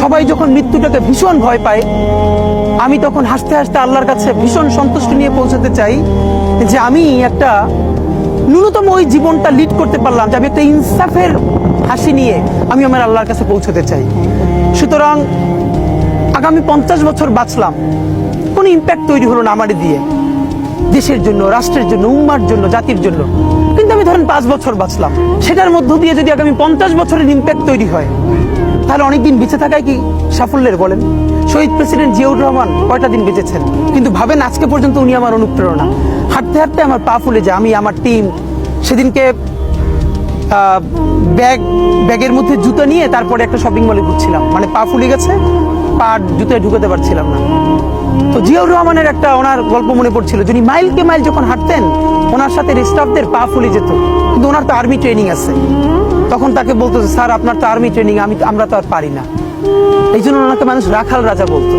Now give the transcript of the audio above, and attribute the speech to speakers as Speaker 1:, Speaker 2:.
Speaker 1: সবাই যখন মৃত্যুটাকে ভীষণ ভয় পায়, আমি তখন হাসতে হাসতে আল্লাহর কাছে ভীষণ সন্তুষ্টি নিয়ে পৌঁছাতে চাই যে আমি একটা ন্যূনতম ওই জীবনটা লিড করতে পারলাম, যে আমি একটা ইনসাফের হাসি নিয়ে আমি আমার আল্লাহর কাছে পৌঁছতে চাই। সুতরাং আগামী 50 বছর বাঁচলাম, কোনো ইম্প্যাক্ট তৈরি হলো না আমারে দিয়ে, দেশের জন্য, রাষ্ট্রের জন্য, উম্মার জন্য, জাতির জন্য। কিন্তু আমি ধরেন 5 বছর বাঁচলাম, সেটার মধ্য দিয়ে যদি আগামী 50 বছরের ইম্প্যাক্ট তৈরি হয়, তাহলে অনেকদিন বেঁচে থাকায় কি সাফল্যের বলেন? শহীদ প্রেসিডেন্ট জিয়াউর রহমান কয়টা দিন বেঁচেছেন, কিন্তু ভাবেন আজকে পর্যন্ত উনি আমার অনুপ্রেরণা। হাঁটতে হাঁটতে আমার পা ফুলে যায়, আমি আমার টিম সেদিনকে ব্যাগের মধ্যে জুতো নিয়ে তারপরে একটা শপিং মলে ঘুরছিলাম, মানে পা ফুলে গেছে, পা জুতোয় ঢুকাতে পারছিলাম না। তো জিয়াউর রহমানের একটা ওনার গল্প মনে পড়ছিল, যিনি মাইলকে মাইল যখন হাঁটতেন ওনার সাথে স্টাফদের পা ফুলে যেত, কিন্তু ওনার তো আর্মি ট্রেনিং আছে। তখন তাকে বলতো, স্যার আপনার তো আর্মি ট্রেনিং, আমরা তো আর পারি না। এই জন্য ওনাকে মানুষ রাখাল রাজা বলতো।